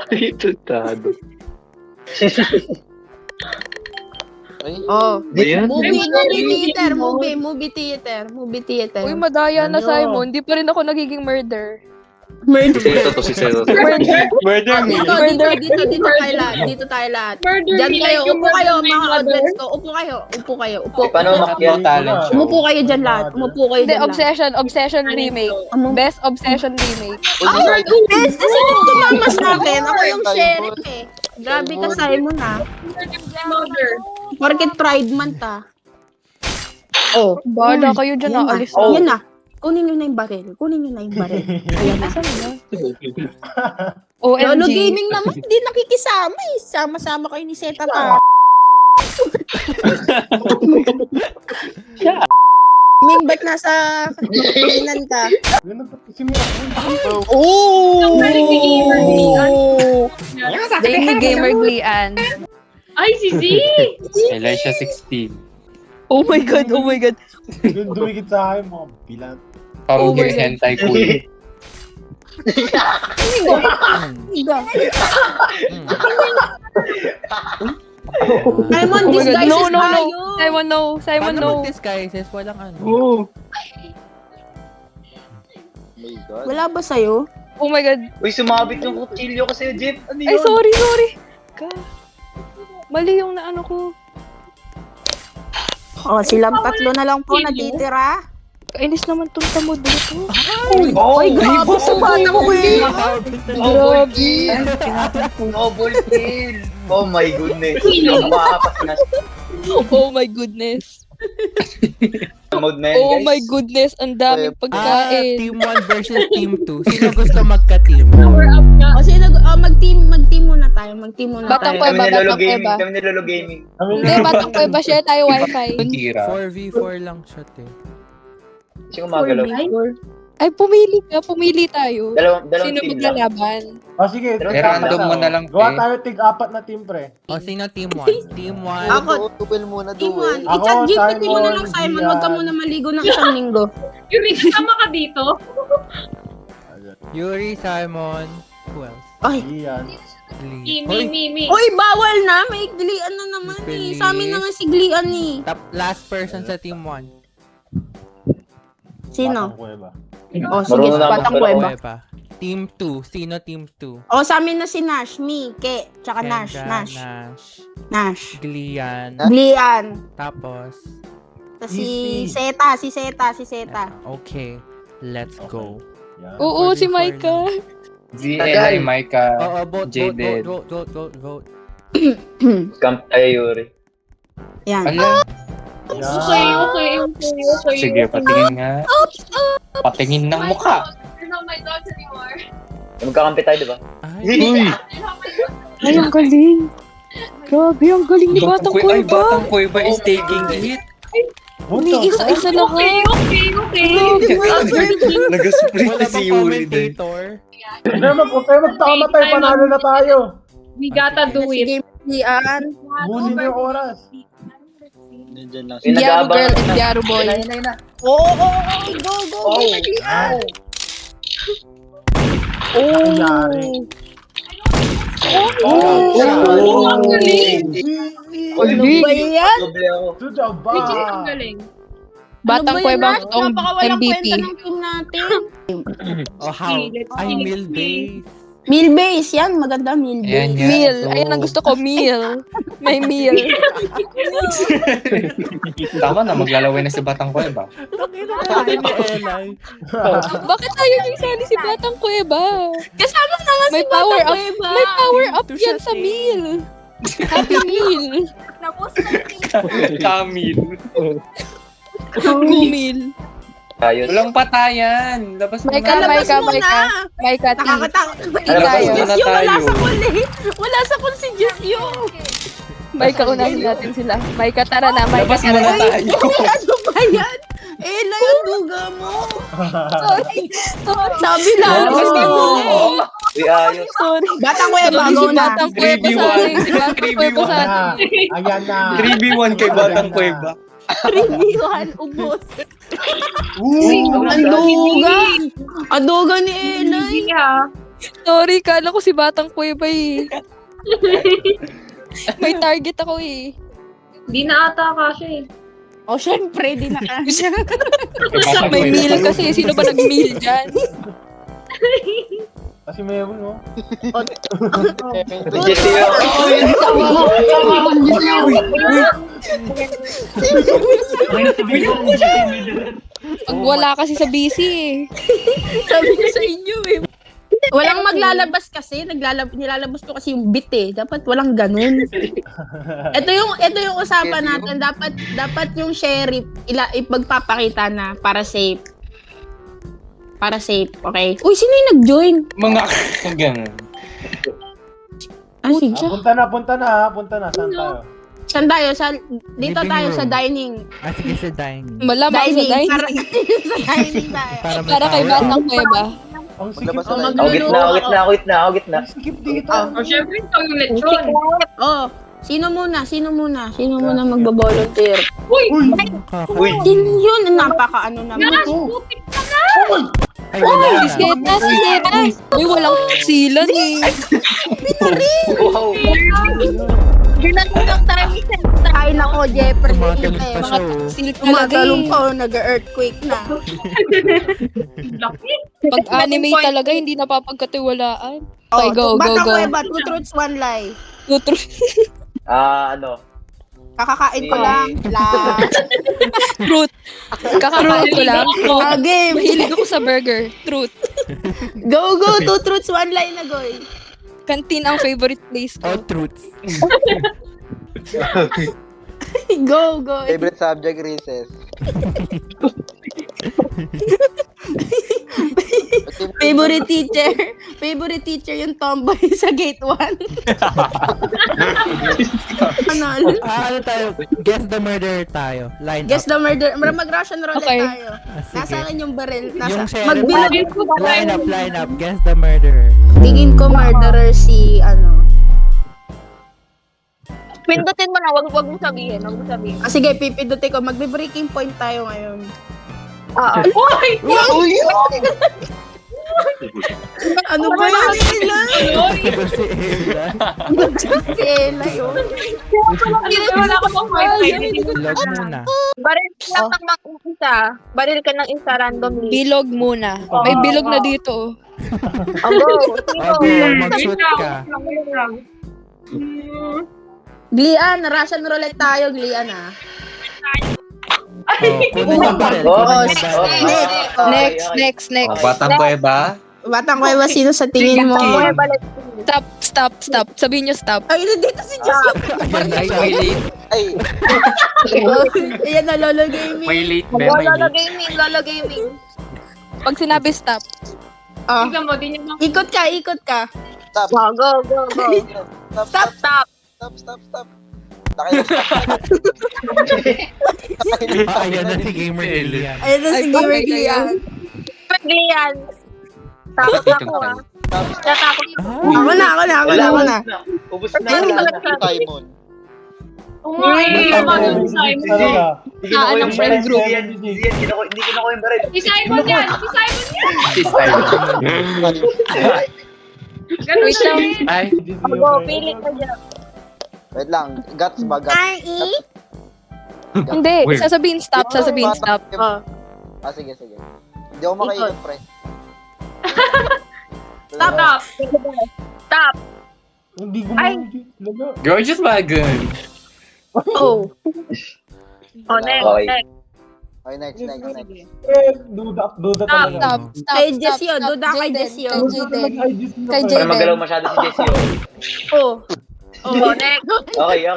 Ay, tutado. Ay, Oh. Ayan. Movie theater. Uy, madaya na Ano? Simon. Di pa rin ako nagiging murder. Murder. Si Seto. Murder me. Dito tayo lahat. Murder Diyan me kayo, like you upo kayo, murdered my mga mother. audience ko. Upo kayo. Paano umakyat? Talent show. Umupo kayo dyan lahat. Umupo kayo Hindi, dyan lahat. Obsession remake. Best Obsession remake. Bes, kasi yung tumama sa akin. Ako yung sheriff eh. Grabe ka, Simon ah. Murdered my mother. Porket Pride Month ah. Oh, Bahala kayo dyan, yan na. aalis na. Yan na. Kunin nyo na yung baril. Ayan na. Lolo OMG. Gaming naman, hindi nakikisama eh. Sama-sama kayo ni Seta ta. Ming, ba't nasa kainan ka? Ganun pa si Mira. Oh! Daily Gamer Glian. Ay, si Z! Elisha 16. Oh my God. Dumikit sa akin mga bilat. Parugi hentai queen. Simon, Oh my God. disguises No. tayo. Simon, Paano no. mag-disguises? Walang ano. Oh. my God. Wala ba sa'yo? Oh my God. Uy, sumabit yung kutsilyo ko sa'yo, Jeep. Ano yun? Ay, sorry. Ka. Mali yung naano ko. Oh, silang tatlo na lang po natitira. Kainis naman tong tamod dito. Oh, Oy, grabe sa bata ko eh. Grabe. Double kill. Oh my goodness. Nakakapas na Oh my goodness. sa mode na yan, Oh guys. my goodness. Ang daming pagkain. Team 1 versus Team 2. Sino gusto magka-team? Power up na. O sino, mag-team muna tayo. Batang tayo. Kami ni Lolo Batang Gaming. Kuweba. Kami ni Lolo Gaming. Hindi, Batang Kuweba. Share tayo wifi. Tira. 4v4 lang siya, te. Sino gumagalaw? Ay, pumili tayo. Dalawang Sino team lang. maglalaban? O sige. Pero random mo na lang, Gawa pre. tayo tig-apat na team, pre. O, sino Team 1? Team 1. Ako. Duel muna, Team duel. 1. Ako, I-chat GPT mo na lang, Simon, Simon. Gian. Huwag ka muna maligo ng isang linggo. Yuri, kasama ka dito? Yuri, Simon. Who else? Ay, Iyan. Glee. Me. Uy, bawal na. May glian na naman eh. Sa amin na nga si glian eh. Last person sa team 1. Sino? Batang kuweba. Oh, sige, Marunong naman Batang pala ako. Kuweba. Team 2. Sino team 2? Oh, sa amin na si Nash, me, Ke, tsaka Nash. Glian. Glian. Tapos, Tapos si Zeta. okay. Let's go. Yan. Oo, si Maika. GLI, Micah, Oo, vote. Camp tayo, Yuri. Yan. Ala, Yan. Okay. sige, patingin nga. Patingin ng mukha. You're not my dogs anymore. Magkakampi tayo, di ba? Ay, Uy! You're not my dogs. Ay, ang galing. Grabe, ang galing ni Batang Ay, Kuweba. Batang Kuweba is taking it. Ni isa-isa lahat. Nag-split wala si bang Yuri din. commentator? Huwag tayo magkamatay, panalo na tayo. We gotta do Si it. Game Glian. Busin niyo yung oras. Nandiyan lang. Diaro girl and Diaro boy. Oo. Go. Game Glian. Nangyari. Ang galing. Ano ba yan? Doble ako. Suda ba? Ang galing. Batang Ano ba Kuweba yan, ang tong napakawalang MVP. kwenta ng team natin. Oh, how? Ay, meal base. Meal base, yan. Maganda meal Ayan base. nga. Meal. So, Ayan ang gusto ko, meal. May meal. Tama na, maglalaway na si Batang Kuweba. Sabi ni Eli. Bakit tayo isali si Batang Kuweba? Kasama na nga May si power Batang up. Kuweba. May power up To yan siya sa eh. meal. Happy meal. Kamil. Gumil. Ayos. Walang patayan. Labas mo Maika, na. Maika, mo Maika. Maika, T. Nakakatakot. Labas Si muna Jess yung wala tayo. sa call eh. Wala sa call si Jess yung. Maika, unahin natin sila. Maika, tara na. Maika, Labas mo tara na na. tayo. Ano ba yan? Ela yung duga mo. Sorry. Sabi na. Gusto mo. Uy, ayos. Sorry. Batang Kuweba, Sorry, go si na. Batang Kuweba sa atin. Si Batang Kuweba sa atin. Ayan na. 3v1 kay Batang Kuweba. 3v1, ubos. Woo! Ang duga. Ang duga ni Elay. Yeah. Sorry, kala ko si Batang Kuweba eh. May target ako eh. Di na ata kasi. O, syempre, di na kasya. May meal kasi. Sino ba nag-meal dyan? Kasi meron, no? Jesse yun. Pag wala kasi sa busy eh. Sabi ko sa inyo eh. Walang maglalabas kasi, nilalabas ko kasi yung bit eh. Dapat walang ganun. Ito yung usapan natin. Dapat yung sheriff ipagpapakita na para safe. Para safe, okay? Uy, sino yung nag-join? Mga ganun. Ah, sige. Punta na. Saan tayo? Saan tayo? Dito Living tayo sa room. dining. Ah, sige sa dining. Malamang sa dining. Para, sa dining tayo. May Para kay power. Batang Kuweba. Ang sikip. Maglabas na Oh, gitna. Ang sikip dito. O, syempre, ito yung lechon. Oh, sino muna magbo-volunteer? Uy! Uy. Sino yun? Napaka-ano naman. Putik ka Ay, wala Si na. Zeta. Uy, walang silan eh. Wow. Ginanong tayo sa kain ako, Jeopardy. Tumatalon pa siya, oh. Seal talaga Tumatalong eh. pa, nag-earthquake na. laki. Pag anime talaga, hindi napapagkatiwalaan. Okay, go. Batang Kuweba, 2 truths, 1 lie. Tutro. Ano? Kakakain ko lang. Truth. Kakakain ko lang. Truth. Game. Mahilig ako sa burger. Truth. Go, 2 truths, 1 lie na, Goy. Canteen ang favorite place All ko. truths. Go. Favorite subject, recess. Favorite teacher yung tomboy sa gate 1. Ano? Ano tayo? Guess the murderer tayo. Line Guess up. the murder. Mag-Russian roulette Okay. tayo. Ah, sige. Nasaan yung baril? Yung sheriff. Magbilang. Line up. Guess the murderer. Tingin ko murderer si ano. Pindutin mo na, wag mo sabihin. Ah, sige, pipindutin ko. Magbe-breaking point tayo ngayon. Uy! Ano ba yan, Ella? Si Ella. Si Ella yun. Wala ka pang wifi. Log muna. Baril ka ng isa. Baril ka ng isa randomly. Bilog muna. May bilog na dito. Okay, mag-shoot ka. Glian, Russian roulette tayo, Glian ah. Oh, kunin yung baril. Kunin yung baril. Next. Batang Kuweba. Batang Kuweba, sino sa tingin mo? Stop. Sabihin niyo stop. Ay, nandito si Diyos. Ayan na siya. Ay, Ayan na, Lolo Gaming. May late, be. May late. Lolo Gaming. Pag sinabi stop. Oh. Tingnan mo, di niyo Ikot ka. stop. Go. Stop. Nakaya Ayan na si Gamer Ilian. Ayan na si Gamer Glian. Maglian. Takot ako ah. Natakot ako. Ako na. Ubus na. Simon. Simon. Talaga. Hindi ko Anong friend group? Hindi ko nakuha yung baril. Si Simon yan. Ganun Wait siya. lang. Ay, Go, pili ka dyan. Wait lang, guts ba? Guts. Hindi. Wait. Sasabihin stop. Oh. Ah, sige. Hindi ako makaikot, pre. Stop. Hindi Ay. gumamit. gorgeous wagon. Oh. Next. Okay, next. Duda Stop. talaga. Kay Jessio, duda kay Jessio. Kay Para Jaden. magalaw masyado si Jessie. Oh. Next. Okay.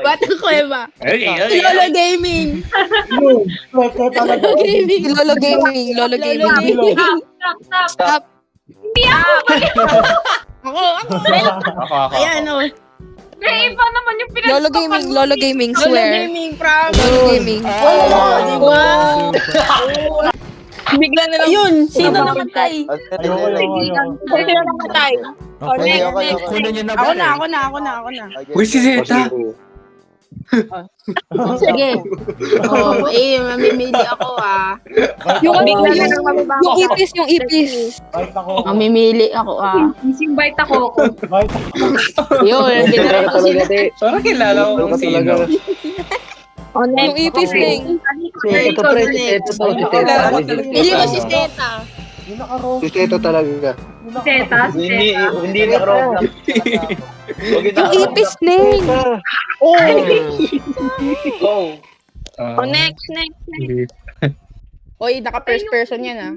Batang Kuweba. Ay. Lolo Gaming. Talaga. Lolo Gaming. Stop. Ako. Ako. Ayan o. May iba naman yung Lolo Gaming. Lolo Swear. Gaming, promise. Lolo Gaming. Diba? Bigla na lang. Ayun, sino namatay? Ayoko. Sino namatay? Okay. Okay. Kunin niyo na Ako baril. na. Uy, si Zeta. Sige. Oh, mamimili ako ah. Yung Bigla na lang mababa. yung ipis. Bite ako. Mamimili ako ah. Missing bite ako. Bite ako. Yun, hindi na rin ako sila. Parang kilala ko kung sino. Yung ipis ning. Ito pre, Pili mo si Zeta. Yung naka-roll. Zeta. Hindi na Roblox. Yung ipis ning. Go. Next. Oy, naka first person yan ah.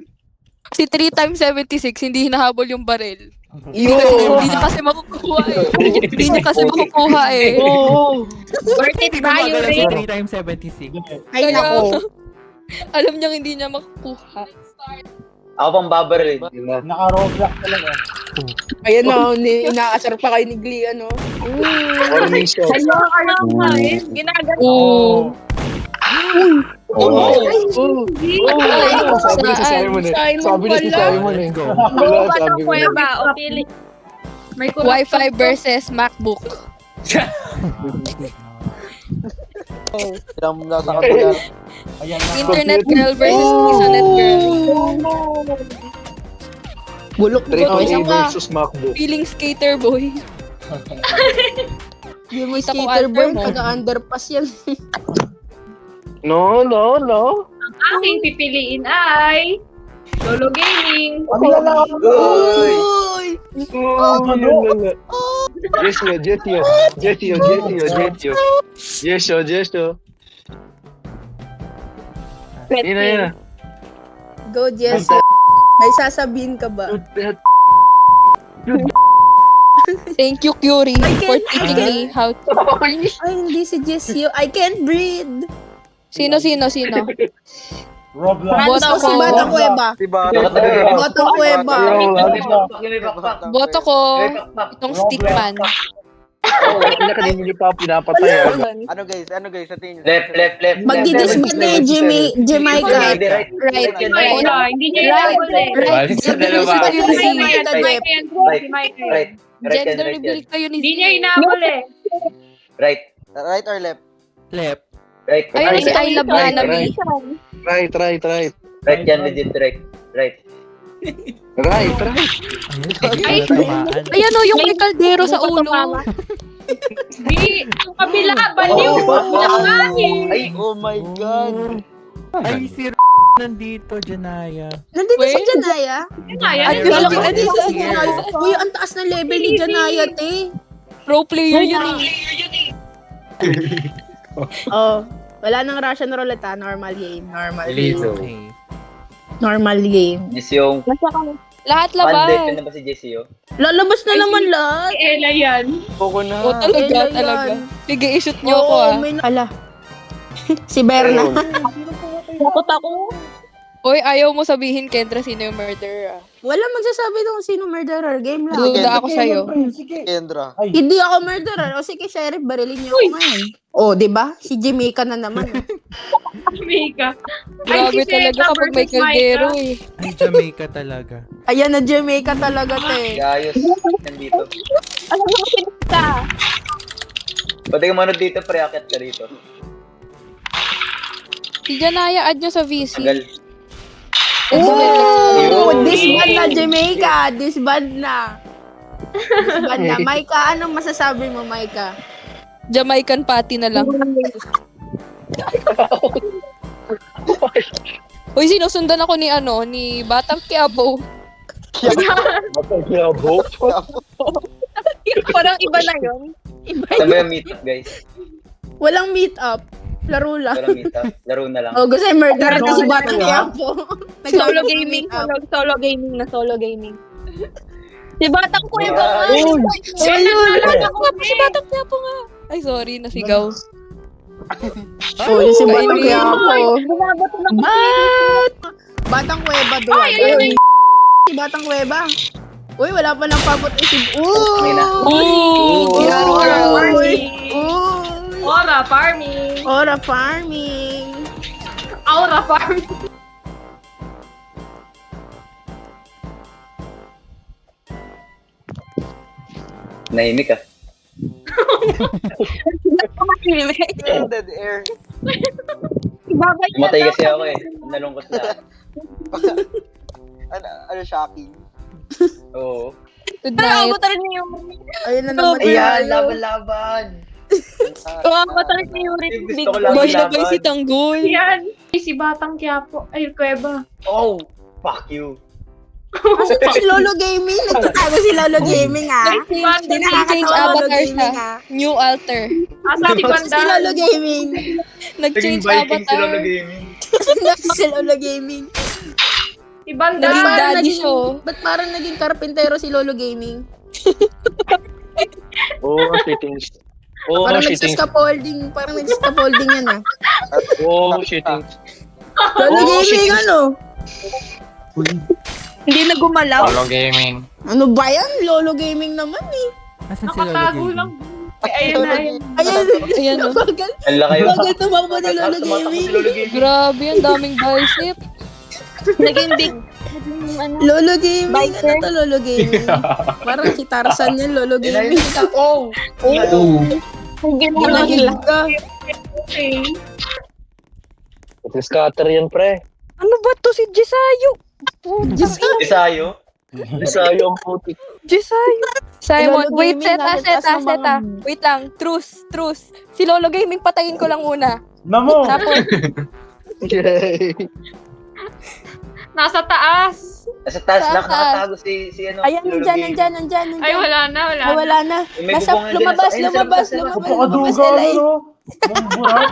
Si 3x76 hindi hinahabol yung baril. Hindi niya kasi makukuha eh. Worth it ba Gumagala yung si ring? 3x76. Ay, nako. Alam niyang hindi niya makukuha. Ako pang babaril. Naka-Roblox talaga. Ayan o, inaasar pa kayo ni Glee, ano? Oo. Sabi ni Simon Let's go. Batang Kuweba. O pili. May kulak. Wi-Fi versus MacBook. Nasa kabulan. Ayan na. Internet girl versus Ethernet girl. Bulok ko. Isa pa. Feeling skater boy. Yung Isa ko skater boy, alter mo. taga-underpass yan. Aking pipiliin ay Lolo Gaming. Ano yan lang ako? Uy! Go, Jesse. May sasabihin ka ba? Thank you, Curie, I for can't- teaching me how to... Ay, hindi si Jesse. I can't breathe. Sino? Roblox. Boto ko si Batang Kuweba. Diba? Batang Kuweba. Boto ko itong stickman. Ano guys? Sa tingin? Left. Magdidisbat na yung Jamaica. Right. Right. Hindi niya inabol eh. Balik sa dalawa. Right. Gender reveal kayo ni Hindi niya Z. inabol eh. Right. Right or left? Left. Right. Ayun si I love Right. Nanabi. Right yan, legit. Right. Aray, aray. Ayun, natamaan. Ayan o, yung may kaldero sa ulo. Di, ang kabila, baliw. Oh, diba? Ay, Oh my God. Ay, si nandito, Janaya. Nandito si Wait. Janaya. kaya Ay, na. wala ko Ay, dito. yes. Uy, ang taas ng level ni Janaya, te. Pro player yun eh. Oh, wala nang Russian roulette, ha? Normal game. Normal game. Lizo. Okay. Normal game. Jesse yung Lahat bandit. Yun labas. na ba si Jesse yung? Lalabas na naman lahat. Si Ella yan. Poko na. O talaga, Kailan yan? talaga. Sige, ishoot niyo ako Oo, ah. may Ala. Si Berna. Takot ako. Oy, ayaw mo sabihin, Kendra, sino yung murderer ah. Wala magsasabi kung sino murderer. Game lang. Duda ako sa'yo. Sige. Kendra. Hindi ako murderer. O sige, sheriff, barilin niyo ako ngayon. O, di ba? Si Jamaica na naman. Mika. Grabe talaga kapag may kaldero eh. Ay, Jamaica talaga. Ayan na, Jamaica talaga, te. Gayos. Nandito. Ano mo pinita? Pwede ka manood dito, pre. Akit ka dito. Si Janaya, add nyo sa VC. Tagal. Oh, Yun. disband na, Jamaica. Disband na. Disband na. Maika, anong masasabi mo, Maika? Jamaican patty na lang. Uy, sinusundan ako ni ni Batang Quiapo. Parang iba na yun. Iba Saan ba yun. yung meet-up, guys? Walang meet up. Laro lang. Walang meet-up. Laro na lang. Oh, gusto yung murderer na si Batang Quiapo. Solo gaming. Solo gaming na solo gaming. Si Batang Kuweba nga. Si Batang Quiapo nga. Ay, sorry, nasigaw. Oh, yung si Batang Kainin. Quiapo. Bumabato na Batang Kuweba doon. Ay, Si Batang Kuweba. Uy, wala pa nang pabot isip. Okay na. Ooh! Aura farming. Uy! Aura farming. Aura farming. Aura farming. Nahimik ah. Dead air. Babay na Umatay daw. kasi ako eh. Nalungkot lang. Ano shocking? Oo. Good Ay, night. abutan niyo yung... Ayun na naman. Ayan, laban-laban. Abutan niyo yung ring big. Gusto ko lang Labay si Tanggol. Yan. Si Batang Quiapo. Ay, Kuweba. Oh, fuck you. Kasi si Lolo Gaming. Nagtatago si Lolo Gaming, ha? Hindi Change nakakatawa Lolo avatar Gaming, siya. ha? New alter. Asa si Si Banda? Lolo Gaming. Nag-change Naging Viking si Lolo avatar. Gaming. Si Lolo Gaming. Si Banda. Naging Parang daddy naging- show. Ba't parang naging karpintero si Lolo Gaming? Oo, cheatings. Oo, Parang cheatings. nag-scaffolding. Parang nag-scaffolding yan, ha? Oo, cheatings. Lolo Oo, Gaming, cheatings. ano? Hindi na gumalaw. Solo gaming. Ano ba yan? Lolo Gaming naman, eh. Asan si Lolo Nakatago Gaming? lang. Ay, ayun na yun. Ayan. Ayan o. Bagal. Ang laki yun. Bagal tumakbo ni Lolo Tumatakbo Gaming. si Lolo Gaming. Grabe, ang daming bicep. Naging big. Ano? Lolo Gaming. Biker. Ano to, Lolo Gaming? Parang si Tarzan yan, Lolo Yun na Gaming. yun. Oh! Hindi mo Ginagil ka. Okay. Scatter yan, pre. Ano ba to si Jesayo? Isayo. Bisayo ang putik. Jesayo. Simon, Lolo wait, Gaming, seta. nalagpas ng mga- Wait lang, truce. Si Lolo Gaming, patayin ko lang una. Namo! Tapos, Nasa taas. Nasa taas Sa lang, taas. nakatago si Ayan, Lolo nandyan. Gaming. Ay, wala na, wala Ah, na. wala na. May Nasa, bubungan dyan, lumabas, ayun, lumabas, sa labas, lumabas. Napakaduga, Lumabas, LA. ano? Bumbura.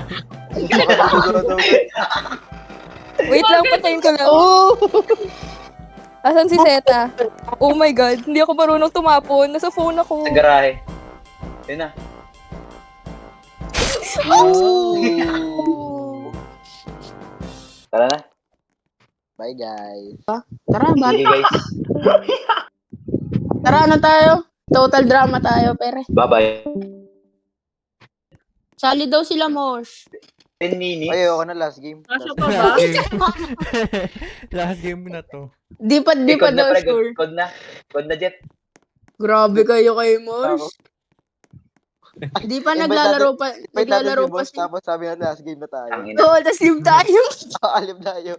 wait lang, patayin ko lang. Oh! Asan si Seta? Oh my God, hindi ako marunong tumapon. Nasa phone ako. Sa garahe. Yun na. Tara na. Bye guys. Tara, Sige guys. Tara na tayo. Total drama tayo, pere. Bye-bye. Sali daw sila, Mosh. 10 minutes. Ay, ayoko na last game. Nasa Last pa game. ba? Last game na to. Di pa Code na daw pre, score. code na. Code na Jet. Grabe kayo kay Mosh. Di pa naglalaro pa. Wait natin Naglalaro si pa boss, si... tapos sabi natin last game na tayo. Tangina. Oo, tas live tayo. Alim tayo.